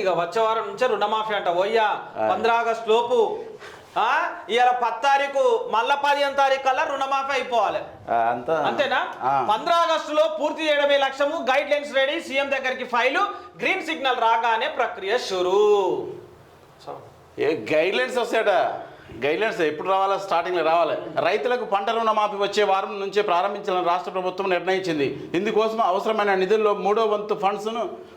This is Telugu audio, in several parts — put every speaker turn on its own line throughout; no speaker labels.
ఇక వచ్చే వారం నుంచే రుణమాఫీ అంట పోయ్యా 15 ఆగస్టు లోపు ఇవాళ 10 తారీఖు మళ్ళా 15 తారీఖు కల్లా రుణమాఫీ అయిపోవాలి అంతేనా 15 ఆగస్టులో పూర్తి చేయడమే లక్ష్యము గైడ్ లైన్స్ రెడీ సీఎం దగ్గరికి ఫైలు గ్రీన్ సిగ్నల్ రాగానే ప్రక్రియ షురూ
ఏ గైడ్ లైన్స్ వస్తాయట గైడ్ లైన్స్ ఎప్పుడు రావాలా స్టార్టింగ్లో రావాలి రైతులకు పంట రుణమాఫీ వచ్చే వారం నుంచే ప్రారంభించాలని రాష్ట్ర ప్రభుత్వం నిర్ణయించింది ఇందుకోసం అవసరమైన నిధుల్లో 3వ వంతు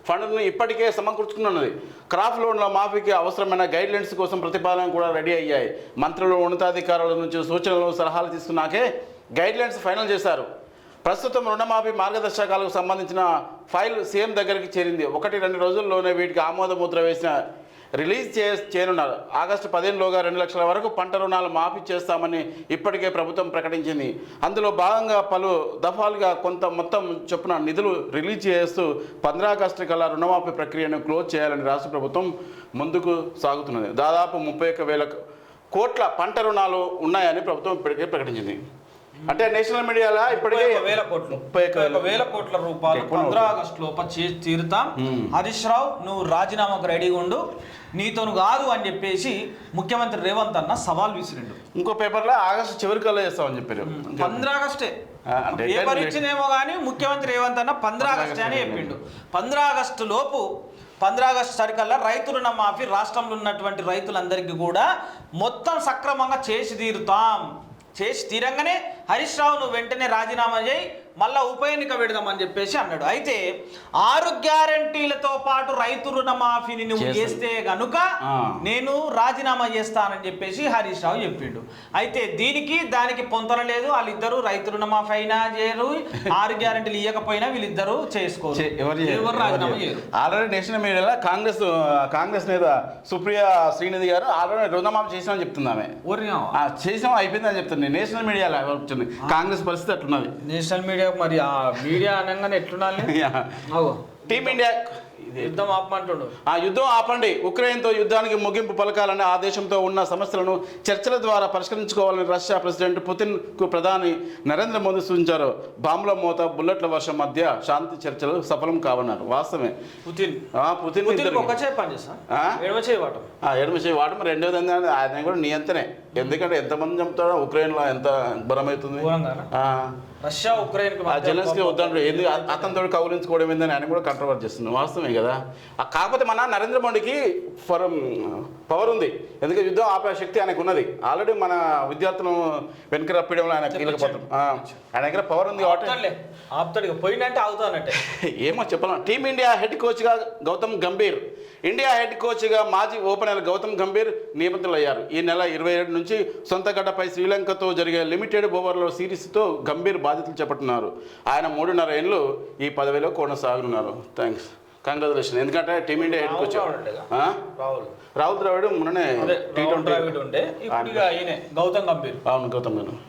ఫండ్ను ఇప్పటికే సమకూర్చుకున్నది క్రాప్ లోన్ల మాఫీకి అవసరమైన గైడ్ లైన్స్ కోసం ప్రతిపాదన కూడా రెడీ అయ్యాయి మంత్రులు ఉన్నతాధికారుల నుంచి సూచనలు సలహాలు తీసుకున్నాకే గైడ్ లైన్స్ ఫైనల్ చేశారు ప్రస్తుతం రుణమాఫీ మార్గదర్శకాలకు సంబంధించిన ఫైల్ సీఎం దగ్గరికి చేరింది 1-2 రోజుల్లోనే వీటికి ఆమోద ముద్ర వేసిన రిలీజ్ చేయనున్నారు ఆగస్టు 15లోగా 2 లక్షల వరకు పంట రుణాలు మాఫీ చేస్తామని ఇప్పటికే ప్రభుత్వం ప్రకటించింది అందులో భాగంగా పలు దఫాలుగా కొంత మొత్తం చొప్పున నిధులు రిలీజ్ చేస్తూ 15 ఆగస్టు కల్లా రుణమాఫీ ప్రక్రియను క్లోజ్ చేయాలని రాష్ట్ర ప్రభుత్వం ముందుకు సాగుతున్నది దాదాపు 31,000 కోట్ల పంట రుణాలు ఉన్నాయని ప్రభుత్వం ఇప్పటికే ప్రకటించింది అంటే నేషనల్ మీడియాలో ఇప్పటికే
31,000 కోట్ల రూపాయలు 15 ఆగస్టు లోపల తీరుతాం హరీష్ రావు నువ్వు రాజీనామాకు రెడీగా ఉండు నీతో కాదు అని చెప్పేసి ముఖ్యమంత్రి రేవంత్ అన్న సవాల్ విసిరిండు
ఇంకో పేపర్లో ఆగస్టు చివరికల్లా చేస్తామని చెప్పారు
15 ఆగస్టే పేపర్ ఇచ్చినేమో కానీ ముఖ్యమంత్రి రేవంత్ అన్న 15 ఆగస్టే అని చెప్పిండు 15 ఆగస్టు లోపు 15 ఆగస్టు సరికల్లా రైతు రుణమాఫీ రాష్ట్రంలో ఉన్నటువంటి రైతులందరికీ కూడా మొత్తం సక్రమంగా చేసి తీరంగానే హరీష్ రావు నువ్వు వెంటనే రాజీనామా చేయి మళ్ళా ఉప ఎన్నిక పెడదామని చెప్పేసి అన్నాడు అయితే 6 గ్యారంటీలతో పాటు రైతు రుణమాఫీని నువ్వు చేస్తే గనుక నేను రాజీనామా చేస్తానని చెప్పేసి హరీష్ రావు చెప్పిండు అయితే దానికి పొంతనలేదు వాళ్ళిద్దరూ రైతు రుణమాఫీ అయినా చేయరు 6 గ్యారంటీలు ఇవ్వకపోయినా వీళ్ళిద్దరూ చేసుకోరు ఎవరు రాజీనామా చేయరు
ఆల్రెడీ నేషనల్ మీడియాలో కాంగ్రెస్ నేత సుప్రియ శ్రీనిధి గారు ఆల్రెడీ రుణమాఫీ చేసామని చెప్తుంది ఆమె చేసాం అయిపోయిందని చెప్తుంది నేషనల్ మీడియాలో వచ్చింది కాంగ్రెస్ పరిస్థితి అట్లున్నది
నేషనల్ మీడియా మరి ఆ మీడియా అనగానే ఎట్లుండాలి
టీమిండియా
యుద్ధం ఆపమంటుడు
యుద్ధం ఆపండి ఉక్రెయిన్తో యుద్ధానికి ముగింపు పలకాలని ఆ దేశంతో ఉన్న సమస్యలను చర్చల ద్వారా పరిష్కరించుకోవాలని రష్యా ప్రెసిడెంట్ పుతిన్కు ప్రధాని నరేంద్ర మోదీ సూచించారు బాంబుల మోత బుల్లెట్ల వర్షం మధ్య శాంతి చర్చలు సఫలం కావన్నారు వాస్తవమే పుతిన్ ఎడమ చేయి వాటం రెండోది ఆయన కూడా నియంత్రణే ఎందుకంటే ఎంతమంది చంపుతాడో ఉక్రెయిన్లో ఎంత బలమవుతుంది
రష్యా ఉక్రెయిన్
జెలెన్స్కీ వద్దంటే ఎందుకు అతనితో కౌలించుకోవడం ఏందని ఆయన కూడా కంట్రోవర్ట్ చేస్తుంది వాస్తవమే కదా కాకపోతే మన నరేంద్ర మోడీకి పవర్ ఉంది ఎందుకంటే యుద్ధం ఆపే శక్తి ఆయనకు ఉన్నది ఆల్రెడీ మన విద్యార్థులను వెనుక రప్పడంలో ఆయన కీలక పాత్ర ఆయన దగ్గర పవర్ ఉంది కాబట్టి
ఆపుతాడు పోయినంటే అవుతానంటే
ఏమో చెప్పాలి టీమిండియా హెడ్ కోచ్గా గౌతమ్ గంభీర్ ఇండియా హెడ్ కోచ్గా మాజీ ఓపెనర్ గౌతమ్ గంభీర్ నియమితులయ్యారు ఈ నెల 27 నుంచి సొంత గడ్డపై శ్రీలంకతో జరిగే లిమిటెడ్ ఓవర్ల సిరీస్తో గంభీర్ బాధ్యతలు చేపట్టున్నారు ఆయన 3.5 ఏళ్ళు ఈ పదవిలో కొనసాగనున్నారు థ్యాంక్స్ కంగ్రాచులేషన్ ఎందుకంటే team India head coach Rahul Dravid మొన్ననే
గౌతమ్ గంభీర్
అవును గౌతమ్ గంభీర్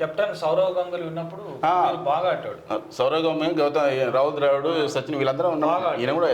కెప్టెన్ సౌరవ్ గంగూలీ ఉన్నప్పుడు బాగా ఆడాడు
సౌరవ్ గంగూలీ రాహుల్ ద్రావిడ్ సచిన్ వీళ్ళందరూ ఉన్నారు ఈయన కూడా